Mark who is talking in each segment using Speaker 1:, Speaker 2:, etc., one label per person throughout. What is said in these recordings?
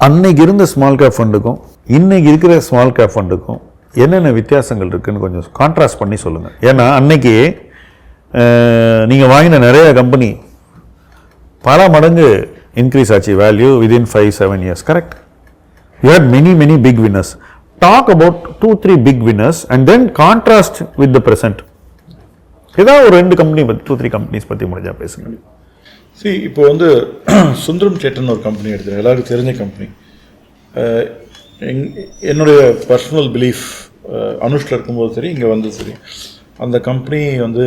Speaker 1: அன்னைக்கு இருந்த small cap ஃபண்டுக்கும் இன்னைக்கு இருக்கிற ஸ்மால் கேப் ஃபண்டுக்கும் என்னென்ன வித்தியாசங்கள் இருக்குன்னு கொஞ்சம் கான்ட்ராஸ்ட் பண்ணி சொல்லுங்கள். ஏன்னா அன்னைக்கு நீங்கள் வாங்கின நிறைய கம்பெனி பல மடங்கு இன்க்ரீஸ் ஆச்சு value within 5-7 years, correct? You had many big winners. Talk about 2-3 big winners and then contrast with the present. ஏதாவது ஒரு 2 கம்பெனி பற்றி 2-3 கம்பெனிஸ் பற்றி முடிஞ்சா பேசுங்க.
Speaker 2: இப்போ வந்து சுந்தரம் தேட்டர்னு ஒரு கம்பெனி எடுத்துகிறேன், எல்லாருக்கும் தெரிஞ்ச கம்பெனி. என்னுடைய பர்சனல் பிலீஃப் அனுஷ்டில் இருக்கும்போது சரி, இங்கே வந்து சரி, அந்த கம்பெனி வந்து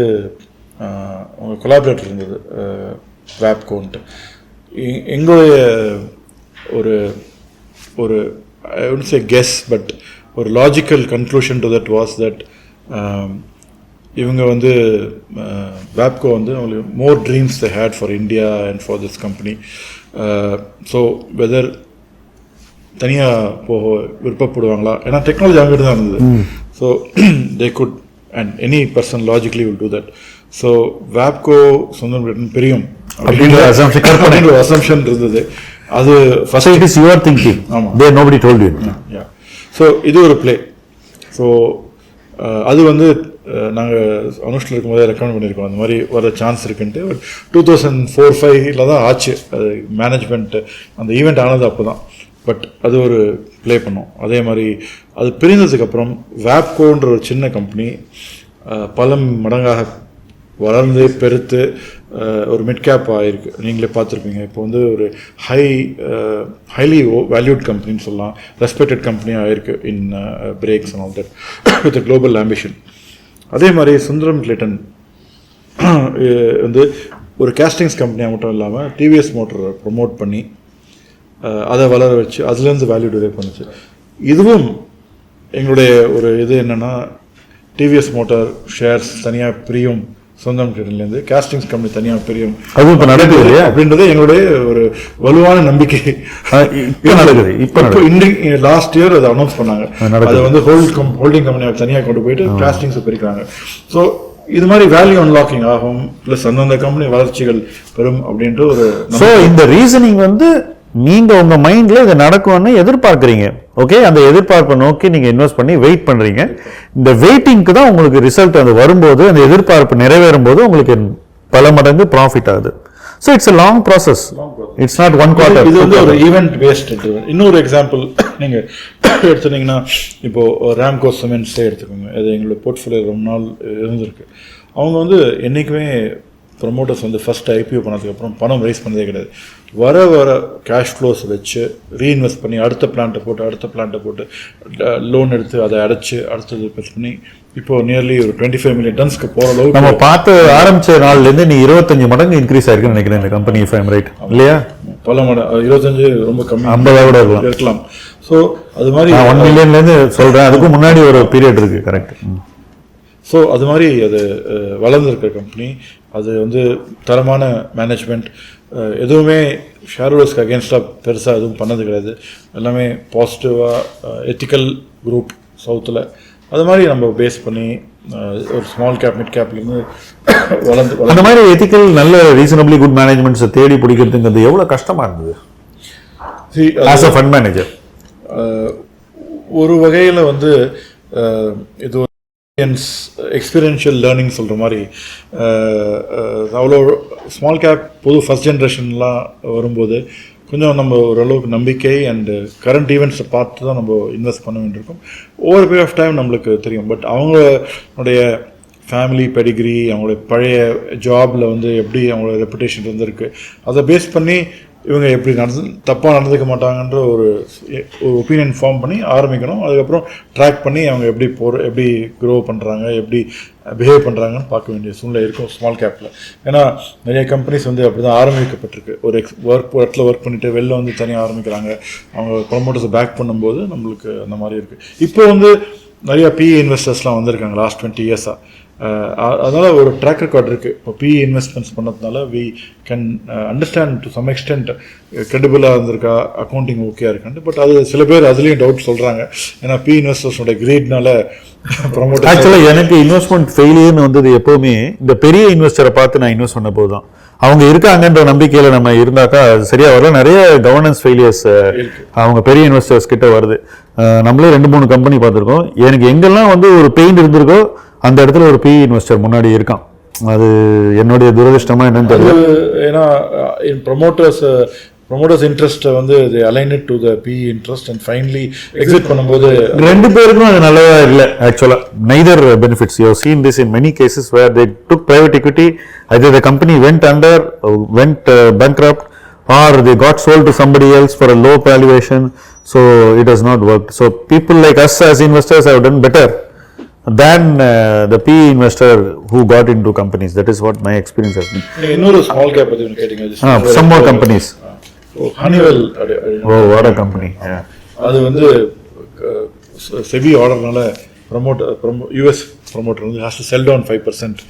Speaker 2: அவங்க கொலாபரேட்டர் இருந்தது வேப்கோன்ட்டு. எங்களுடைய ஒரு ஒரு I would say guess, but ஒரு logical conclusion to that was that இவங்க வந்து வேப்கோ வந்து அவங்களுக்கு more dreams they had for India and for this company. So whether தனியாக போக விருப்பப்படுவாங்களா, ஏன்னா டெக்னாலஜி அவங்ககிட்ட தான் இருந்தது. So they good and any person logically will do that. So Wabco சொந்தம் பிரியும் அப்படின்ற அசம்ஷன் இருந்தது. அது first
Speaker 1: it is your thinking.
Speaker 2: ஆமாம்,
Speaker 1: they nobody told you.
Speaker 2: Yeah. So இது ஒரு பிளே. ஸோ அது வந்து நாங்கள் அனுஷ்டில் இருக்கும்போதே ரெக்கமெண்ட் பண்ணியிருக்கோம், அந்த மாதிரி வர சான்ஸ் இருக்குன்ட்டு. 2004-05 தான் ஆச்சு அது மேனேஜ்மெண்ட், அந்த ஈவெண்ட் ஆனது அப்போ தான். பட் அது ஒரு ப்ளே பண்ணோம். அதே மாதிரி அது பிரிந்ததுக்கப்புறம் வேப்கோன்ற ஒரு சின்ன கம்பெனி பல மடங்காக வளர்ந்து பெருத்து ஒரு மிட் கேப் ஆகிருக்கு. நீங்களே பார்த்துருப்பீங்க. இப்போ வந்து ஒரு ஹைலி வேல்யூட் கம்பெனின்னு சொல்லலாம், ரெஸ்பெக்டட் கம்பெனியாக ஆகிருக்கு in brakes and all that with global ambition. அதே மாதிரி சுந்தரம் கிளேட்டன் வந்து ஒரு கேஸ்டிங்ஸ் கம்பெனியாக மட்டும் இல்லாமல் டிவிஎஸ் மோட்டரை ப்ரொமோட் பண்ணி அதை வளர வச்சு அதுலேருந்து வேல்யூ டெரிவ் பண்ணுச்சு. இதுவும் எங்களுடைய ஒரு இது என்னென்னா, டிவிஎஸ் மோட்டார் ஷேர்ஸ் தனியாக பிரியும், சொந்தம் கிட்டலேருந்து கேஸ்டிங்ஸ் கம்பெனி தனியாக பிரியும், அது இப்போ நடக்குது இல்லையா அப்படின்றது எங்களுடைய ஒரு வலுவான நம்பிக்கை. இப்போ இன்றைக்கு லாஸ்ட் இயர் அதை அனௌன்ஸ் பண்ணாங்க. அதை வந்து ஹோல்டிங் கம்பெனியை தனியாக கொண்டு போயிட்டு கேஸ்டிங்ஸை பிரிக்கிறாங்க. ஸோ இது மாதிரி வேல்யூ அன்லாக்கிங் ஆகும், ப்ளஸ் அந்தந்த கம்பெனி வளர்ச்சிகள் பெறும் அப்படின்ற ஒரு.
Speaker 1: ஸோ இந்த ரீசனிங் வந்து நீங்க உங்க மைண்ட்ல இது நடக்கும்னு எதிர்பார்க்குறீங்க. ஓகே, அந்த எதிர்பார்ப்பை நோக்கி நீங்க இன்வெஸ்ட் பண்ணி வெயிட் பண்றீங்க. இந்த வெயிட்டிங்க்கு தான் உங்களுக்கு ரிசல்ட் அது வரும்போது, அந்த எதிர்பார்ப்பு நிறைவேறும் போது உங்களுக்கு பல மடங்கு ப்ராஃபிட் ஆகுது. So it's a long process. It's not one quarter.
Speaker 2: இது வந்து ஒரு ஈவெண்ட் பேஸ்ட். இன்னொரு எக்ஸாம்பிள் நீங்க எடுத்துட்டீங்கன்னா, இப்போ ராம்கோ சிமெண்ட்ஸே எடுத்துக்கோங்க. அது எங்களோட போர்ட்ஃபோலியோ ரொம்ப நாள் இருந்திருக்கு. அவங்க வந்து என்றைக்குமே ப்ரொமோட்டர்ஸ் வந்து ஃபஸ்ட் ஐபிஓ பண்ணதுக்கப்புறம் பணம் ரைஸ் பண்ணதே கிடையாது. வர கேஷ் ஃப்ளோஸ் வச்சு ரீஇன்வெஸ்ட் பண்ணி அடுத்த பிளான்ட்டை போட்டு லோன் எடுத்து அதை அடைச்சி அடுத்தது பெஸ்ட் பண்ணி இப்போ நியர்லி ஒரு 25 million டன்ஸ்க்கு போகிற அளவுக்கு
Speaker 1: நம்ம பார்த்து ஆரம்பிச்ச நாள்லேருந்து நீ 25 மடங்கு இன்க்ரீஸ் ஆயிருக்குன்னு நினைக்கிறேன் இந்த company, if I am right இல்லையா?
Speaker 2: பல மடங்கு, 25 ரொம்ப கம்மி,
Speaker 1: 50 கூட
Speaker 2: இருக்கலாம். ஸோ அது மாதிரி
Speaker 1: 1 million சொல்கிறேன், அதுக்கு முன்னாடி ஒரு பீரியட் இருக்குது. கரெக்ட்.
Speaker 2: ஸோ அது மாதிரி அது வளர்ந்துருக்கிற கம்பெனி. அது வந்து தரமான மேனேஜ்மெண்ட், எதுவுமே ஷேர் ஹோல்டர்ஸ்க்கு அகேன்ஸ்டாக பெருசாக எதுவும் பண்ணது கிடையாது. எல்லாமே பாசிட்டிவாக எத்திக்கல் குரூப் சவுத்தில். அது மாதிரி நம்ம பேஸ் பண்ணி ஒரு ஸ்மால் கேப் மிட் கேப்லேருந்து வளர்ந்து
Speaker 1: அந்த மாதிரி எத்திக்கல் நல்ல ரீசனபிளி குட் மேனேஜ்மெண்ட்ஸை தேடி பிடிக்கிறதுங்கிறது எவ்வளோ கஷ்டமாக இருந்தது ஆஸ் அ ஃபண்ட் மேனேஜர்?
Speaker 2: ஒரு வகையில் வந்து இது எக்ஸ்பீரியன்ஷியல் லேர்னிங் சொல்கிற மாதிரி. அவ்வளோ ஸ்மால் கேப் புது ஃபஸ்ட் ஜென்ரேஷன்லாம் வரும்போது கொஞ்சம் நம்ம ஓரளவுக்கு நம்பிக்கை அண்டு கரண்ட் ஈவெண்ட்ஸை பார்த்து தான் நம்ம இன்வெஸ்ட் பண்ண வேண்டியிருக்கும். ஓவர் பீரியட் ஆஃப் டைம் நம்மளுக்கு தெரியும். பட் அவங்களுடைய ஃபேமிலி பெடிகிரி, அவங்களுடைய பழைய ஜாபில் வந்து எப்படி அவங்களோட ரெப்புடேஷன் இருந்திருக்கு, அதை பேஸ் பண்ணி இவங்க எப்படி தப்பாக நடந்துக்க மாட்டாங்கன்ற ஒரு ஒப்பீனியன் ஃபார்ம் பண்ணி ஆரம்பிக்கணும். அதுக்கப்புறம் ட்ராக் பண்ணி அவங்க எப்படி க்ரோ பண்ணுறாங்க, எப்படி பிஹேவ் பண்ணுறாங்கன்னு பார்க்க வேண்டிய சூழ்நிலை இருக்கும் ஸ்மால் கேப்பில். ஏன்னா நிறைய கம்பெனிஸ் வந்து அப்படி தான் ஆரம்பிக்கப்பட்டிருக்கு. ஒரு இடத்துல ஒர்க் பண்ணிவிட்டு வெளில வந்து தனியாக ஆரம்பிக்கிறாங்க. அவங்க ப்ரொமோட்டர்ஸை பேக் பண்ணும்போது நம்மளுக்கு அந்த மாதிரி இருக்குது. இப்போ வந்து நிறையா பிஇ இன்வெஸ்டர்ஸ்லாம் வந்திருக்காங்க லாஸ்ட் 20 years-ஆ. அதனால் ஒரு ட்ராக் ரெக்கார்ட் இருக்குது. இப்போ பிஇ இன்வெஸ்ட்மெண்ட்ஸ் பண்ணதுனால we can understand to some extent கிரெடிபிளாக இருந்திருக்கா, அக்கௌண்டிங் ஓகேயா இருக்கான்ட்டு. பட் அது சில பேர் அதுலேயும் டவுட் சொல்கிறாங்க. ஏன்னா பிஇ இன்வெஸ்டர்ஸோட கிரேட்னால ப்ரொமோட்டர்.
Speaker 1: ஆக்சுவலாக எனக்கு இன்வெஸ்ட்மெண்ட் ஃபெயிலியர்னு வந்தது எப்போவுமே இந்த பெரிய இன்வெஸ்டரை பார்த்து நான் இன்வெஸ்ட் பண்ண போது தான். அவங்க இருக்காங்கன்ற நம்பிக்கையில் நம்ம இருந்தாக்கா அது சரியாக வரல. நிறைய கவர்னன்ஸ் ஃபெயிலியர்ஸ் அவங்க பெரிய இன்வெஸ்டர்ஸ் கிட்ட வருது. நம்மளே 2-3 கம்பெனி பார்த்துருக்கோம். எனக்கு எங்கெல்லாம் வந்து ஒரு பெயின் இருந்திருக்கோ அந்த இடத்துல ஒரு PE இன்வெஸ்டர் முன்னாடி இருக்கான். அது என்னுடைய துரதிருஷ்டமா என்னன்னு தெரியல.
Speaker 2: ஏன்னா ப்ரொமோட்டர்ஸ் இன்ட்ரெஸ்ட்டை வந்து they align it to the PE interest and finally exit பண்ணும்போது
Speaker 1: 2 பேருக்கும் அது நல்லதா இல்லை ஆக்சுவலா. neither benefits. You have seen this in many cases where they took private equity, either the company went bankrupt or they got sold to somebody else for a low valuation, so it has not worked. So people like us as investors have done better than the PE investor who got into companies. That is what my experience has been.
Speaker 2: இன்னொரு small cap பத்தி கேட்டீங்க.
Speaker 1: Some more companies.
Speaker 2: Honeywell.
Speaker 1: What a company. Yeah.
Speaker 2: அது வந்து SEBI ஆர்டர்னால US promoter வந்து has to sell down 5%.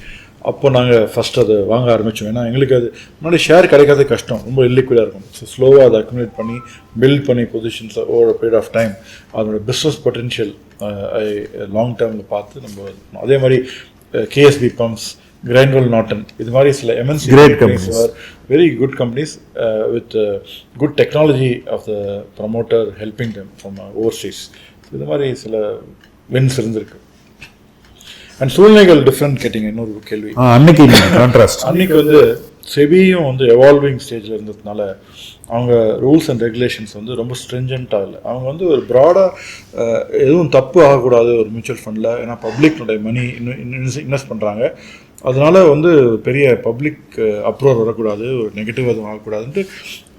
Speaker 2: அப்போ நாங்கள் first அதை வாங்க ஆரம்பித்தோம். ஏன்னா எங்களுக்கு அது முன்னாடி ஷேர் கிடைக்காத கஷ்டம், ரொம்ப இல்லிக்விடாக இருக்கும். ஸோ ஸ்லோவாக அதை அக்குமுலேட் பண்ணி பில்ட் பண்ணி பொசிஷன்ஸை ஓவர் பீரியட் ஆஃப் டைம் அதோட பிஸ்னஸ் பொட்டென்ஷியல் லாங் டேர்மில் பார்த்து நம்ம அதே மாதிரி KSB பம்ப்ஸ், கிரைண்ட்வெல் நாட்டன், இது மாதிரி சில MNC companies are very good companies with good technology of the promoter helping them from overseas. இது மாதிரி சில வின்ஸ் இருந்திருக்கு. அண்ட் சூழ்நிலைகள் டிஃப்ரெண்ட் கேட்டிங்க. இன்னொரு கேள்வி அன்னைக்கு வந்து செபியும் வந்து எவால்விங் ஸ்டேஜில் இருந்ததுனால அவங்க ரூல்ஸ் அண்ட் ரெகுலேஷன்ஸ் வந்து ரொம்ப ஸ்ட்ரிஞ்சண்ட்டாக இல்லை. அவங்க வந்து ஒரு ப்ராடாக எதுவும் தப்பு ஆகக்கூடாது ஒரு மியூச்சுவல் ஃபண்டில். ஏன்னா பப்ளிக்னுடைய மணி இன்வெஸ்ட் பண்ணுறாங்க. அதனால வந்து பெரிய பப்ளிக் அப்ரோர் வரக்கூடாது, ஒரு நெகட்டிவ் எதுவும் ஆகக்கூடாதுன்ட்டு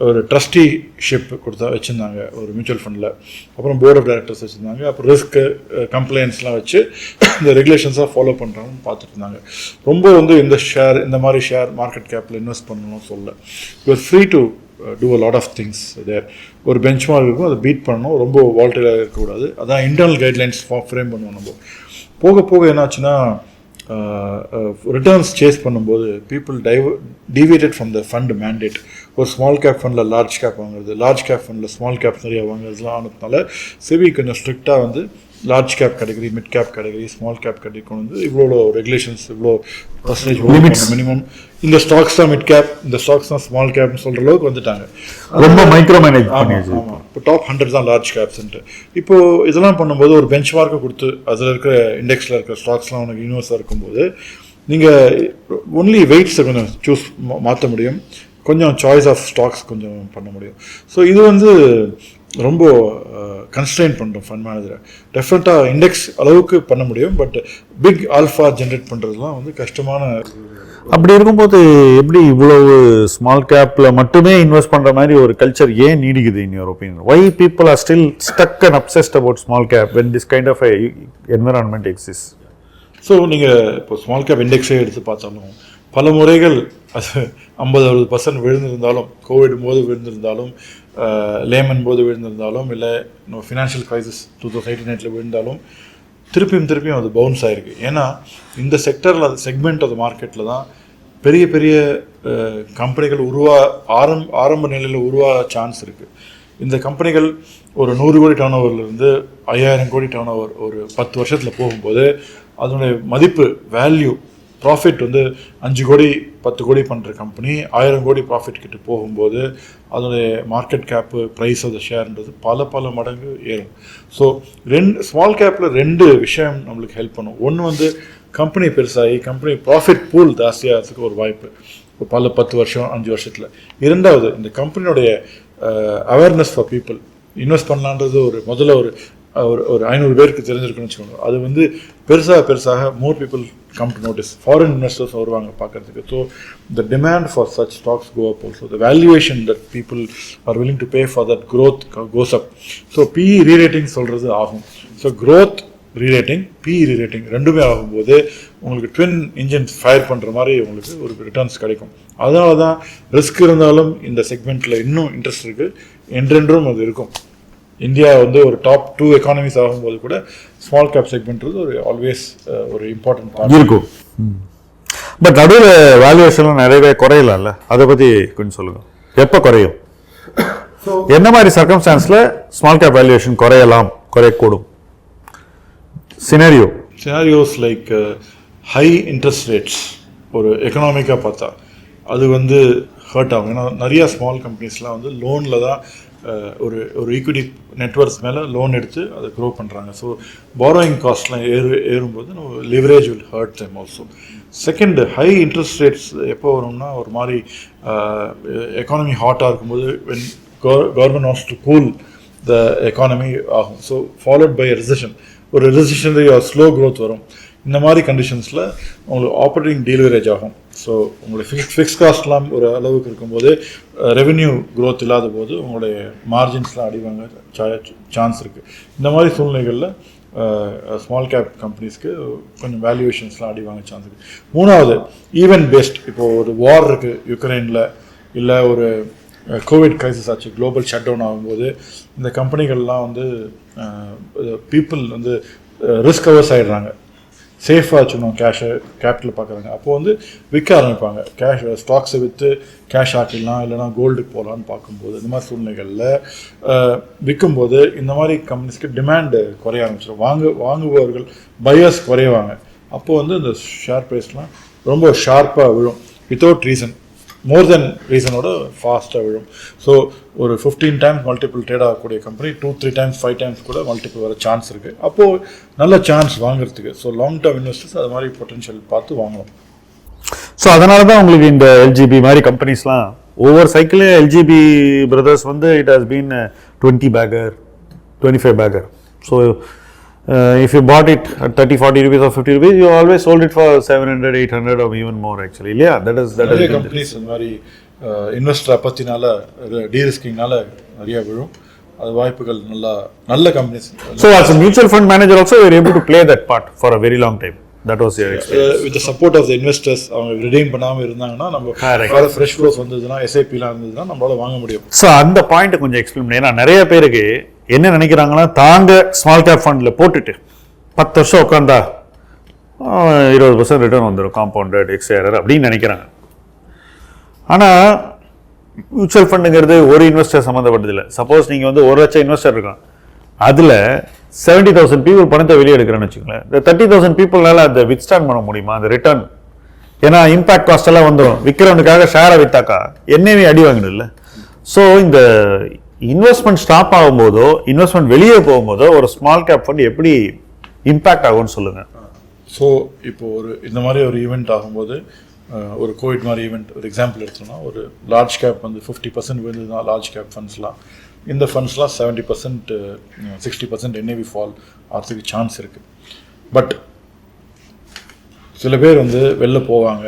Speaker 2: ஒரு ட்ரஸ்டிஷிப் வச்சுருந்தாங்க ஒரு மியூச்சுவல் ஃபண்டில். அப்புறம் போர்ட் ஆஃப் டைரக்டர்ஸ் வச்சுருந்தாங்க. அப்புறம் ரிஸ்க் கம்ப்ளைண்ட்ஸ்லாம் வச்சு இந்த ரெகுலேஷன்ஸாக ஃபாலோ பண்ணுறாங்கன்னு பார்த்துட்டு இருந்தாங்க. ரொம்ப வந்து இந்த மாதிரி ஷேர் மார்க்கெட் கேப்பில் இன்வெஸ்ட் பண்ணணும்னு சொல்ல. You're free to do a lot of things there. ஒரு பெஞ்ச் மார்க் இருக்கும், அதை பீட் பண்ணணும், ரொம்ப வால்டேஜாக இருக்கக்கூடாது. அதான் இன்டர்னல் கைட்லைன்ஸ் ஃப்ரேம் பண்ணுவோம். நம்ம போக போக என்னாச்சுன்னா ரிட்டர்ன்ஸ் சேஸ் பண்ணும்போது people deviated from the fund mandate. ஒரு ஸ்மால் கேப் ஃபண்டில் லார்ஜ் கேப் வாங்குறது, லார்ஜ் கேப் ஃபண்டில் ஸ்மால் கேப் நிறையா வாங்குறதுலாம் ஆனதுனால செபி கொஞ்சம் ஸ்ட்ரிக்டாக வந்து large cap category, mid cap category, small cap category கொண்டு வந்து இவ்வளோ ரெகுலேஷன்ஸ், இவ்வளோ பர்சன்டேஜ் லிமிட்ஸ், மினிமம் இந்த ஸ்டாக்ஸ் தான் மிட் கேப், இந்த ஸ்டாக்ஸ் தான் ஸ்மால் கேப்னு சொல்கிற அளவுக்கு வந்துட்டாங்க.
Speaker 1: ரொம்ப மைக்ரோ மேனேஜ்.
Speaker 2: ஆமாம். இப்போ டாப் 100 தான் லார்ஜ் கேப்ஸ்ன்ட்டு. இப்போது இதெல்லாம் பண்ணும்போது ஒரு பெஞ்ச் மார்க்கை கொடுத்து அதில் இருக்கிற இண்டெக்ஸில் இருக்கிற ஸ்டாக்ஸ்லாம் உனக்கு யூனிவர்ஸாக இருக்கும்போது நீங்கள் ஒன்லி வெயிட்ஸை கொஞ்சம் மாற்ற முடியும், கொஞ்சம் சாய்ஸ் ஆஃப் ஸ்டாக்ஸ் கொஞ்சம் பண்ண முடியும். ஸோ இது வந்து ரொம்ப கன்ஸ்ட்ரெயின் பண்ணுறோம் ஃபண்ட் மேனேஜரை. டெஃபினட்டாக இண்டெக்ஸ் அளவுக்கு பண்ண முடியும், பட் பிக் ஆல்ஃபா ஜென்ரேட் பண்ணுறதுலாம் வந்து கஷ்டமான.
Speaker 1: அப்படி இருக்கும்போது எப்படி இவ்வளவு ஸ்மால் கேப்பில் மட்டுமே இன்வெஸ்ட் பண்ணுற மாதிரி ஒரு கல்ச்சர் ஏன் நீடிக்குது in your opinion? Why people are still stuck and obsessed about small cap when this kind of environment exist?
Speaker 2: So நீங்கள் இப்போ ஸ்மால் கேப் இண்டெக்ஸே எடுத்து பார்த்தாலும் பல முறைகள் அது 50-60% விழுந்திருந்தாலும், கோவிட் போது விழுந்திருந்தாலும், லேமன் போது விழுந்திருந்தாலும், இல்லை ஃபினான்ஷியல் கிரைசிஸ் 2008 விழுந்தாலும் திருப்பியும் அது பவுன்ஸ் ஆகிருக்கு. ஏன்னா இந்த செக்டரில் அது செக்மெண்ட் ஆஃப் மார்க்கெட்டில் தான் பெரிய பெரிய கம்பெனிகள் ஆரம்ப நிலையில் உருவாக சான்ஸ் இருக்குது. இந்த கம்பெனிகள் ஒரு 100 கோடி டர்ன் ஓவர்லேருந்து 5000 கோடி டர்ன் ஓவர் ஒரு 10 வருஷத்தில் போகும்போது அதனுடைய மதிப்பு, வேல்யூ, ப்ராஃபிட் வந்து 5 கோடி 10 கோடி பண்ணுற கம்பெனி 1000 கோடி ப்ராஃபிட் கிட்ட போகும்போது அதனுடைய market cap, price of the ஷேர்ன்றது பல மடங்கு ஏறும். ஸோ ஸ்மால் கேப்பில் 2 விஷயம் நம்மளுக்கு ஹெல்ப் பண்ணும். ஒன்று வந்து கம்பெனி பெருசாகி கம்பெனி ப்ராஃபிட் பூல் ஜாஸ்தியாகிறதுக்கு ஒரு வாய்ப்பு இப்போ 10 வருஷம் 5 வருஷத்தில். இரண்டாவது, இந்த கம்பெனியோடைய அவேர்னஸ் ஃபார் பீப்புள். இன்வெஸ்ட் பண்ணலான்றது முதல்ல ஒரு 500 பேருக்கு தெரிஞ்சிருக்குன்னு வச்சுக்கோங்க. அது வந்து பெருசாக more people come to notice. Foreign investors வருவாங்க பார்க்கறதுக்கு. So the demand for such stocks go up also. The valuation that people are willing to pay for that growth goes up. So PE rerating சொல்கிறது ஆகும். So growth rerating, PE rerating ரெண்டுமே ஆகும்போது உங்களுக்கு twin engine fire பண்ணுற மாதிரி உங்களுக்கு ஒரு returns கிடைக்கும். அதனால தான் ரிஸ்க் இருந்தாலும் இந்த செக்மெண்ட்டில் இன்னும் இன்ட்ரெஸ்ட் இருக்குது, என்றென்றும் அது இருக்கும். இந்தியா வந்து ஒரு டாப் 2 எக்கானமிஸ் ஆகும்போது கூட ஸ்மால் கேப் செக்மெண்ட்றது ஒரு ஆல்வேஸ் ஒரு இம்பார்ட்டன்ட் பார்ட்
Speaker 1: இருக்கும். பட் நடுவில் வேல்யூவேஷன்லாம் நிறையவே குறையலாம்ல, அதை பற்றி கொஞ்சம் சொல்லுங்கள். எப்போ குறையும்? என்ன மாதிரி சர்க்கம்ஸ்டான்ஸில் ஸ்மால் கேப் வேல்யூவேஷன் குறையக்கூடும்? Scenarios
Speaker 2: like high interest rates ஒரு எக்கனாமிக்காக பார்த்தா அது வந்து ஹர்ட் ஆகும். ஏன்னா நிறைய ஸ்மால் கம்பெனிஸ்லாம் வந்து லோனில் தான் ஒரு ஈக்விட்டி நெட்ஒர்க்ஸ் மேலே லோன் எடுத்து அதை க்ரோ பண்ணுறாங்க. ஸோ பாரோயிங் காஸ்ட்லாம் ஏறும்போது நம்ம leverage will hurt them also. Second, high interest rates எப்போ வரும்னா ஒரு மாதிரி எக்கானமி ஹாட்டாக இருக்கும்போது when government wants to cool the economy ஆகும். ஸோ ஃபாலோட் பை ரெசிஷன், ஒரு ரெசிஷனரி ஸ்லோ க்ரோத் வரும். இந்த மாதிரி கண்டிஷன்ஸில் உங்களுக்கு ஆப்ரேட்டிங் டீலிவரேஜ் ஆகும். ஸோ உங்களுடைய ஃபிக்ஸ் காஸ்ட்லாம் ஒரு அளவுக்கு இருக்கும்போது ரெவென்யூ க்ரோத் இல்லாத போது உங்களுடைய மார்ஜின்ஸ்லாம் அடிவாங்க சான்ஸ் இருக்குது. இந்த மாதிரி சூழ்நிலைகளில் ஸ்மால் கேப் கம்பெனிஸ்க்கு கொஞ்சம் வேல்யூவேஷன்ஸ்லாம் அடிவாங்க சான்ஸ் இருக்குது. மூணாவது, ஈவென்ட் பேஸ்ட். இப்போது ஒரு வார் இருக்குது யுக்ரைனில், இல்லை ஒரு கோவிட் கிரைசிஸ் ஆச்சு, குளோபல் ஷட் டவுன் ஆகும்போது இந்த கம்பெனிகள்லாம் வந்து பீப்புள் வந்து ரிஸ்க் அவர்ஸ் ஆகிடுறாங்க. சேஃபாக வச்சுக்கணும் கேபிட்டல் பார்க்குறாங்க. அப்போது வந்து விற்க ஆரம்பிப்பாங்க. ஸ்டாக்ஸை விற்று கேஷ் ஆக்கிடலாம், இல்லைனா கோல்டுக்கு போகலான்னு பார்க்கும்போது இந்த மாதிரி சூழ்நிலைகளில் விற்கும்போது இந்த மாதிரி கம்பெனிஸ்க்கு டிமாண்டு குறைய ஆரம்பிச்சிடும். வாங்குபவர்கள் பையர்ஸ் குறைவாங்க. அப்போது வந்து இந்த ஷேர் ப்ரைஸ்லாம் ரொம்ப ஷார்ப்பாக விழும். வித்தவுட் ரீசன், மோர் தென் ரீசனோட ஃபாஸ்ட்டாக விழும். ஸோ ஒரு 15 times மல்டிபிள் ட்ரேட் ஆகக்கூடிய கம்பெனி 2-3 times 5 times கூட மல்டிபிள் வர சான்ஸ் இருக்குது. அப்போது நல்ல சான்ஸ் வாங்குறதுக்கு. ஸோ லாங் டேர்ம் இன்வெஸ்டர்ஸ் அது மாதிரி பொட்டன்ஷியல் பார்த்து வாங்கலாம்.
Speaker 1: ஸோ அதனால தான் உங்களுக்கு இந்த எல்ஜிபி மாதிரி கம்பெனிஸ்லாம் ஒவ்வொரு சைக்கிளே எல்ஜிபி பிரதர்ஸ் வந்து it has been 20 bagger, 25 bagger. So if you bought it at 30-40 rupees or 50 rupees, you always sold it for 700-800 or even more actually. Yeah, that is
Speaker 2: companies இந்த மாதிரி investor அப்பத்தினால டீரிஸ்கிங்னால நிறைய விழும். அது வாய்ப்புகள் நல்ல companies.
Speaker 1: So as a mutual fund manager also you are able to play that part for a very long time. That was your experience.
Speaker 2: With the support of the investors, அவங்க redeem பண்ணாமல் இருந்தாங்கன்னா நம்ம fresh close வந்ததுன்னா எஸ்ஐபிலாம் இருந்ததுன்னா நம்மளால வாங்க முடியும்.
Speaker 1: So அந்த பாயிண்ட் கொஞ்சம் எக்ஸ்பிளைன் பண்ணி. ஏன்னா நிறைய பேருக்கு என்ன நினைக்கிறாங்கன்னா, தாங்க ஸ்மால் கேப் ஃபண்டில் போட்டுட்டு 10 வருஷம் உட்காந்தா 20% ரிட்டர்ன் வந்துடும், காம்பவுண்டட் எக்ஸ்ஏஆர் அப்படின்னு நினைக்கிறாங்க. ஆனால் மியூச்சுவல் ஃபண்டுங்கிறது ஒரு இன்வெஸ்டர் சம்மந்தப்பட்டதில்லை. சப்போஸ் நீங்கள் வந்து 1 லட்சம் இன்வெஸ்டர் இருக்கான், அதில் 70,000 பீப்புள் பணத்தை வெளியே எடுக்கிறேன்னு வச்சுக்கோங்களேன். இந்த 30,000 பீப்புள்னால அதை வித்ஸ்டாண்ட் பண்ண முடியுமா அந்த ரிட்டர்ன்? ஏன்னா இம்பாக்ட் காஸ்ட் எல்லாம் வந்துடும். விற்கிறவனுக்காக ஷேரை விற்றாக்கா என்னவே அடி வாங்கிடும் இல்லை. ஸோ இந்த இன்வெஸ்ட்மெண்ட் ஸ்டாப் ஆகும்போதோ இன்வெஸ்ட்மெண்ட் வெளியே போகும்போதோ ஒரு ஸ்மால் கேப் ஃபண்ட் எப்படி இம்பாக்ட் ஆகும்னு சொல்லுங்கள்.
Speaker 2: ஸோ இப்போ இந்த மாதிரி ஒரு ஈவெண்ட் ஆகும்போது, ஒரு கோவிட் மாதிரி ஈவெண்ட் ஒரு எக்ஸாம்பிள் எடுத்தோம்னா, ஒரு லார்ஜ் கேப் வந்து 50% விழுந்ததுன்னா லார்ஜ் கேப் ஃபண்ட்ஸ்லாம், இந்த ஃபண்ட்ஸ்லாம் 70% 60% NAV ஃபால் ஆகிறதுக்கு சான்ஸ் இருக்குது. பட் சில பேர் வந்து வெளில போவாங்க,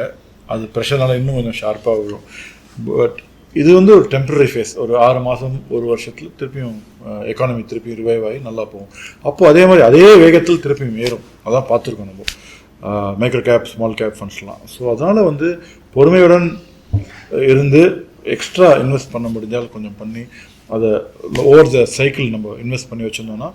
Speaker 2: அது ப்ரெஷர்னால இன்னும் கொஞ்சம் ஷார்ப்பாக விழும். பட் இது வந்து ஒரு டெம்பரரி ஃபேஸ். ஒரு 6 மாதம் 1 வருஷத்தில் திருப்பியும் எக்கானமி திருப்பி ரிவைவ் ஆகி நல்லா போகும். அப்போது அதே மாதிரி அதே வேகத்தில் திருப்பியும் ஏறும். அதான் பார்த்துருக்கோம் நம்ம மைக்ரோ கேப் ஸ்மால் கேப் ஃபண்ட்ஸ்லாம். ஸோ அதனால் வந்து பொறுமையுடன் இருந்து எக்ஸ்ட்ரா இன்வெஸ்ட் பண்ண முடிஞ்சால் கொஞ்சம் பண்ணி அதை ஓவர் த சைக்கிள் நம்ம இன்வெஸ்ட் பண்ணி வச்சுருந்தோன்னா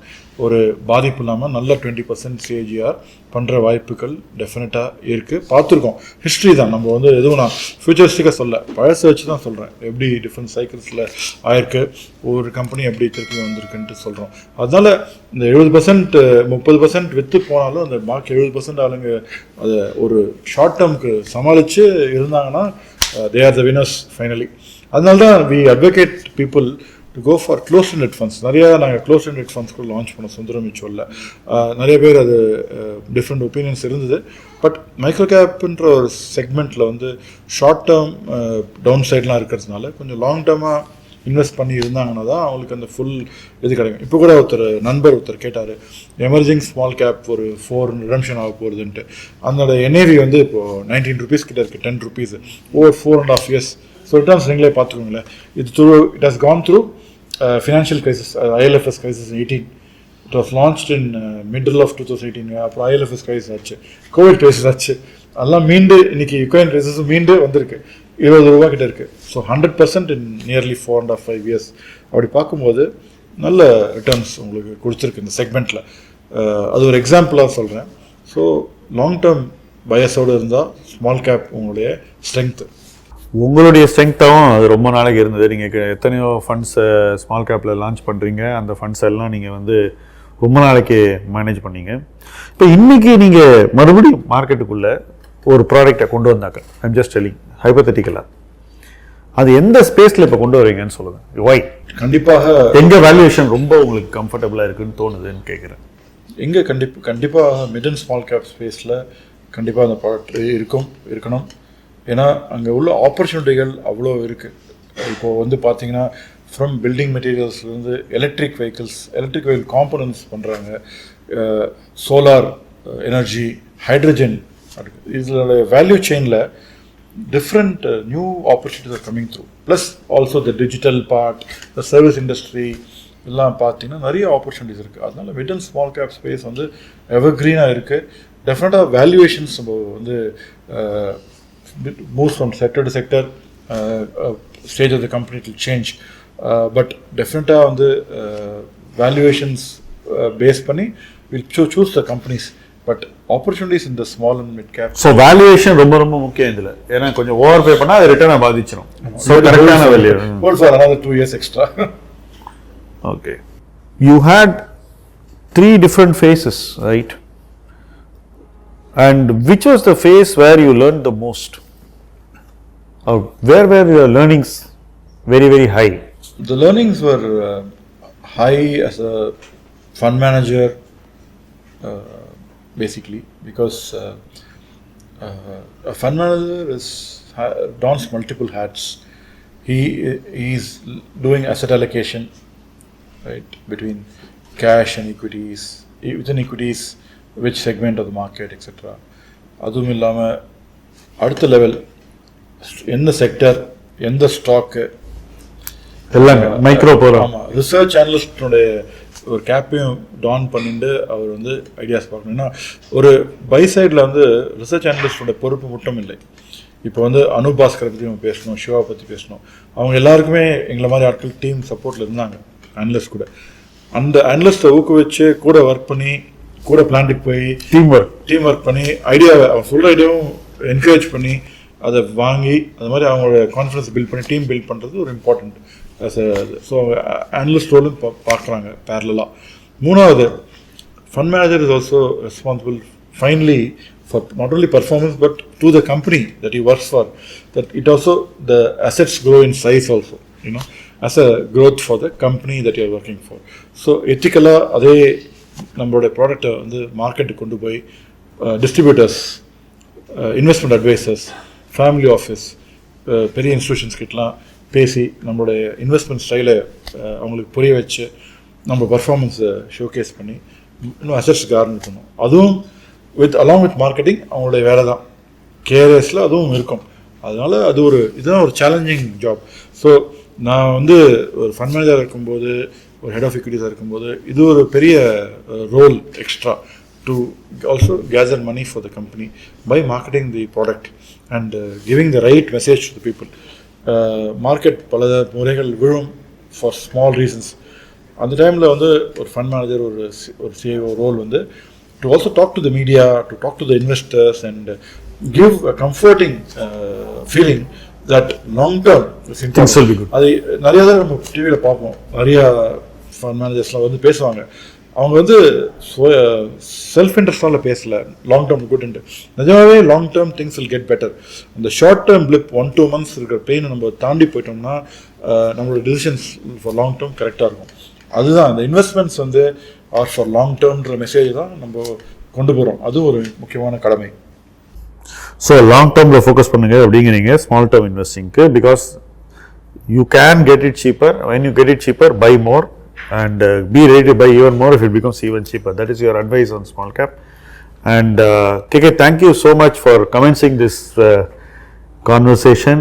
Speaker 2: ஒரு பாதிப்பு இல்லாமல் நல்ல 20% CAGR பண்ணுற வாய்ப்புகள் டெஃபினட்டாக இருக்குது. பார்த்துருக்கோம். ஹிஸ்ட்ரி தான், நம்ம வந்து எதுவும் நான் ஃபியூச்சரிஸ்டிக்காக சொல்ல, பழசை வச்சு தான் சொல்கிறேன். எப்படி டிஃப்ரெண்ட் சைக்கிள்ஸில் ஆயிருக்கு, ஒவ்வொரு கம்பெனி எப்படி திருப்பி வந்திருக்குன்ட்டு சொல்கிறோம். அதனால் இந்த 70% 30% விற்று போனாலும் அந்த பாக்கி 70% ஆளுங்க அதை ஒரு ஷார்ட் டேர்முக்கு சமாளித்து இருந்தாங்கன்னா they are the winners finally. அதனால தான் we advocate people to go for closed-ended funds. நிறையா நாங்கள் closed-ended funds கூட லான்ச் பண்ணோம் சுந்தரம் மியூச்சுவலில். நிறைய பேர் அது டிஃப்ரெண்ட் ஒப்பீனியன்ஸ் இருந்தது. பட் மைக்ரோ கேப்ன்ற ஒரு செக்மெண்ட்டில் வந்து ஷார்ட் டேர்ம் டவுன் சைட்லாம் இருக்கிறதுனால கொஞ்சம் லாங் டேர்மாக இன்வெஸ்ட் பண்ணி இருந்தாங்கன்னா தான் அவங்களுக்கு அந்த ஃபுல் இது கிடைக்கும். இப்போ கூட நண்பர் ஒருத்தர் கேட்டார், எமர்ஜிங் ஸ்மால் கேப் ஒரு 4 ரிடம்ஷன் ஆக போகுதுன்ட்டு. அதனோட NAV வந்து இப்போது 19 rupees கிட்ட இருக்குது, 10 rupees over 4.5 years. So returns நீங்களே பார்த்துக்கோங்களேன். It has gone through financial crisis, IL&FS crisis 18. It was launched in middle of 2018. அப்புறம் IL&FS கிரைசிஸ் ஆச்சு, கோவிட் கிரைசிஸ் ஆச்சு. அதெல்லாம் மீண்டு இன்னைக்கு யுக்ரைன் கிரைசிஸும் மீண்டு வந்திருக்கு. 20 ரூபா கிட்ட இருக்குது. ஸோ 100% இன் நியர்லி 4.5 years. அப்படி பார்க்கும்போது நல்ல ரிட்டர்ன்ஸ் உங்களுக்கு கொடுத்துருக்கு இந்த செக்மெண்ட்டில். அது ஒரு எக்ஸாம்பிளாக சொல்கிறேன். ஸோ லாங் டேர்ம் பயஸோடு இருந்தால் ஸ்மால் கேப் உங்களுடைய ஸ்ட்ரென்த்து.
Speaker 1: உங்களுடைய ஸ்ட்ரென்த்தாகவும் அது ரொம்ப நாளைக்கு இருந்தது. நீங்கள் எத்தனையோ ஃபண்ட்ஸை ஸ்மால் கேப்பில் லான்ச் பண்ணுறீங்க, அந்த ஃபண்ட்ஸ் எல்லாம் நீங்கள் வந்து ரொம்ப நாளைக்கு மேனேஜ் பண்ணீங்க. இப்போ இன்றைக்கி நீங்கள் மறுபடியும் மார்க்கெட்டுக்குள்ளே ஒரு ப்ராடக்டை கொண்டு வந்தாங்க, ஐம் ஜஸ்ட் டெல்லிங் ஹைபோதெட்டிக்கலாக, அது எந்த ஸ்பேஸில் இப்போ கொண்டு வரீங்கன்னு சொல்லுங்கள். ஒய்
Speaker 2: கண்டிப்பாக
Speaker 1: எங்கே வேல்யூவேஷன் ரொம்ப உங்களுக்கு கம்ஃபர்டபுளாக இருக்குன்னு தோணுதுன்னு கேட்குறேன்.
Speaker 2: எங்கே கண்டிப்பாக மிட் அண்ட் ஸ்மால் கேப் ஸ்பேஸில் கண்டிப்பாக அந்த ப்ராடக்ட் இருக்கணும். ஏன்னா அங்கே உள்ள ஆப்பர்ச்சுனிட்டிகள் அவ்வளோ இருக்குது. இப்போது வந்து பார்த்தீங்கன்னா ஃப்ரம் பில்டிங் மெட்டீரியல்ஸ்லேருந்து எலக்ட்ரிக் வெஹிக்கிள் காம்பனன்ட்ஸ் பண்ணுறாங்க, சோலார் எனர்ஜி, ஹைட்ரஜன், இதோட வேல்யூ செயினில் different new opportunities are coming through. Plus also the digital part, the service industry, எல்லாம் பார்த்தீங்கன்னா நிறைய ஆப்பர்ச்சுனிட்டிஸ் இருக்குது. அதனால mid and small cap space வந்து எவர்க்ரீனாக இருக்குது. டெஃபினட்டாக வேல்யூவேஷன்ஸ் நம்ம வந்து moves from sector to sector, stage of the company to change. But டெஃபினட்டாக வந்து வேல்யூவேஷன்ஸ் பேஸ் பண்ணி will choose the companies. But opportunities in the small and mid cap.
Speaker 1: So valuation ரொம்ப ரொம்ப முக்கியம் இதில். ஏன்னா கொஞ்சம் ஓவர் பே பண்ணால் அது ரிட்டர்னை பாதிச்சிடும். ஸோ கரெக்டான value.
Speaker 2: Hold for another 2 years extra.
Speaker 1: Okay. You had 3 different phases, right? And which was the phase where you learned the most? Or where were your learnings very, very high?
Speaker 2: The learnings were high as a fund manager, basically, because a fund manager dons multiple hats. He is doing asset allocation, right, between cash and equities, within equities, which segment of the market, etc. அதுவும் இல்லாமல் அடுத்த level எந்த sector, எந்த stock
Speaker 1: எல்லாம் micro போகிறோம்.
Speaker 2: ஆமாம், research அனலிஸ்டனுடைய ஒரு கேப்பையும் Don பண்ணிட்டு அவர் வந்து ஐடியாஸ் பார்க்கணும். ஏன்னா ஒரு பை சைடில் வந்து ரிசர்ச் அனலிஸ்டோட பொறுப்பு மட்டும் இல்லை. இப்போ வந்து அனுபாஸ்கரை பற்றி நம்ம பேசணும், சிவா பற்றி பேசணும். அவங்க எல்லாருக்குமே எங்களை மாதிரி ஆட்கள் டீம் சப்போர்ட்டில் இருந்தாங்க, அனலிஸ்ட் கூட. அந்த அனலிஸ்ட்டை ஊக்குவிச்சு கூட ஒர்க் பண்ணி, கூட பிளான்ட்டுக்கு போய் டீம் ஒர்க் பண்ணி ஐடியாவை, அவன் சொல்கிற ஐடியாவும் என்கரேஜ் பண்ணி அதை வாங்கி அது மாதிரி அவங்களோட கான்ஃபிடன்ஸ் பில்ட் பண்ணி டீம் பில்ட் பண்ணுறது ஒரு இம்பார்ட்டண்ட். ஸோ அனலிஸ்ட் ரோலும் பார்க்குறாங்க பேரலாக. மூணாவது, fund manager is also responsible finally for not only performance but to the company that he works for, that it also the assets grow in size also, you know, as a growth for the company that you are working for. So ethically adhe nammaloda product வந்து மார்க்கெட்டுக்கு கொண்டு போய் distributors, investment advisers, family office, பெரிய institutions கிட்டலாம் பேசி நம்மளுடைய investment ஸ்டைலை அவங்களுக்கு புரிய வச்சு நம்ம பர்ஃபார்மன்ஸை ஷோகேஸ் பண்ணி இன்னும் அசெட்ஸ் கார்டன் பண்ணணும். அதுவும் along with marketing அவங்களுடைய வேலை தான். கேஆர்எஸில் அதுவும் இருக்கும். அதனால் அது இதுதான் ஒரு சேலஞ்சிங் ஜாப். ஸோ நான் வந்து ஒரு ஃபண்ட் மேனேஜராக இருக்கும்போது, ஒரு ஹெட் ஆஃப் equities இருக்கும்போது இது ஒரு பெரிய role extra to also gather money for the company by marketing the product and giving the right message to the people. Market பல முறைகள் விழும் ஃபார் ஸ்மால் ரீசன்ஸ். அந்த டைமில் வந்து ஒரு ஃபண்ட் மேனேஜர், ஒரு சிஐஓ ரோல் வந்து to also talk to the media, to talk to the investors and give a comforting feeling that long term things will be good. அது நிறைய தடவை நம்ம டிவியில் பார்ப்போம், நிறைய ஃபண்ட் மேனேஜர்ஸ்லாம் வந்து பேசுவாங்க. அவங்க வந்து செல்ஃப் இன்ட்ரெஸ்டால பேசல, லாங் டேர்ம் குட்ன்ட்டு. நிஜமாவே long term things will get better. அந்த ஷார்ட் டேர்ம் பிளிப் 1-2 months இருக்கிற பெயினை நம்ம தாண்டி போயிட்டோம்னா நம்மளோட டிசிஷன்ஸ் ஃபார் லாங் டேர்ம் கரெக்டாக இருக்கும். அதுதான் அந்த இன்வெஸ்ட்மெண்ட்ஸ் வந்து ஆர் ஃபார் லாங் டேர்ம்ன்ற மெசேஜ் தான் நம்ம கொண்டு போகிறோம். அது ஒரு முக்கியமான கடமை.
Speaker 1: ஸோ லாங் டேர்மில் ஃபோக்கஸ் பண்ணுங்க அப்படிங்கிறீங்க ஸ்மால் டேர்ம் இன்வெஸ்டிங்க்கு. Because you can get it cheaper. When you get it cheaper, buy more and be ready to buy even more if it becomes even cheaper. That is your advice on small cap. And KK, thank you so much for commencing this conversation.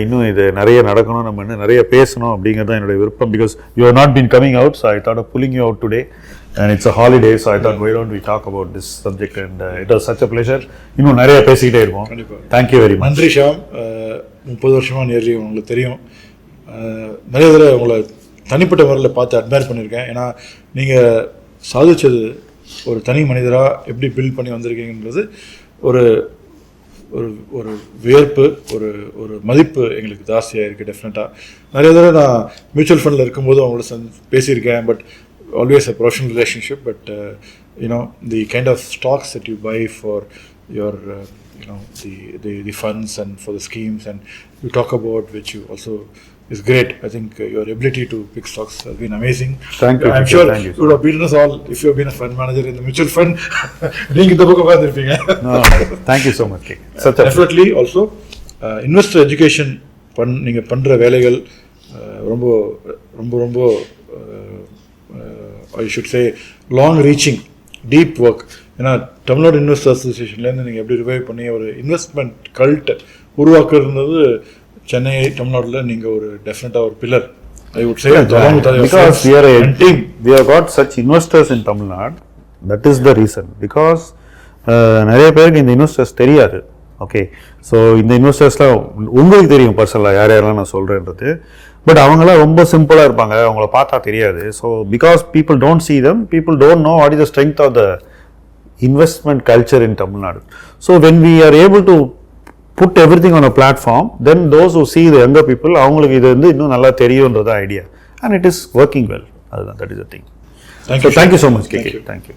Speaker 1: இன்னும் இது நிறைய நடக்கணும், நம்ம இன்னும் நிறைய பேசணும் அப்படிங்கிறது தான் என்னுடைய விருப்பம். Because you have not been coming out, so I thought of pulling you out today. And it's a holiday, so I thought why don't we talk about this subject, and it was such a pleasure. இன்னும் நிறைய பேசிக்கிட்டே இருப்போம். Thank you very much.
Speaker 2: நன்றி ஷாம். 30 வருஷமா nearly உங்களுக்கு தெரியும். நிறைய தடவை உங்களை தனிப்பட்ட முறையில் பார்த்து அட்மையர் பண்ணியிருக்கேன். ஏன்னா நீங்கள் சாதிச்சது ஒரு தனி மனிதராக எப்படி பில்ட் பண்ணி வந்திருக்கீங்கன்றது ஒரு ஒரு ஒரு வியர்ப்பு, ஒரு ஒரு மதிப்பு எங்களுக்கு ஜாஸ்தியாக இருக்குது. டெஃபினட்டாக நிறைய தடவை நான் மியூச்சுவல் ஃபண்டில் இருக்கும்போது அவங்களோட பேசியிருக்கேன். But always a professional relationship. But you know the kind of stocks that you buy for your the funds and for the schemes, and you talk about which you also is great. I think your ability to pick stocks has been amazing.
Speaker 1: Thank you.
Speaker 2: I'm sure
Speaker 1: Thank you.
Speaker 2: you would have beaten us all if you have been a fund manager in the mutual fund. நீங்க இந்த பக்கம் பார்த்துருப்பீங்க.
Speaker 1: No, thank you so much. Such a
Speaker 2: Definitely also investor education நீங்க பண்ற வேலைகள் ரொம்ப ரொம்ப ரொம்ப I should say long reaching deep work. ஏன்னா தமிழ்நாடு இன்வெஸ்டர் அசோசியேஷன்லேருந்து நீங்கள் எப்படி ரிவைவ் பண்ணி ஒரு இன்வெஸ்ட்மெண்ட் கல்ட் உருவாக்குறது சென்னை தமிழ்நாட்டில் நீங்கள் ஒரு டெஃபினட்டாக ஒரு pillar I would say.
Speaker 1: Because we are a team, we have got such investors in Tamil Nadu. That is the reason. Because நிறைய பேருக்கு இந்த இன்வெஸ்டர்ஸ் தெரியாது. ஓகே, ஸோ இந்த இன்வெஸ்டர்ஸ்லாம் உங்களுக்கு தெரியும் பர்சனலாக யார் யாரெல்லாம் நான் சொல்கிறேன்றது. பட் அவங்களாம் ரொம்ப சிம்பிளாக இருப்பாங்க, அவங்கள பார்த்தா தெரியாது. So because people don't see them, people don't know what is the strength of the investment culture in Tamil Nadu. So when we are able to put everything on a platform, then those who see the younger people, அவங்களுக்கு இது வந்து இன்னும் நல்லா தெரியும்ன்றது idea, and it is working well. That is the thing.
Speaker 2: Thank you so much.
Speaker 1: KK. Thank you.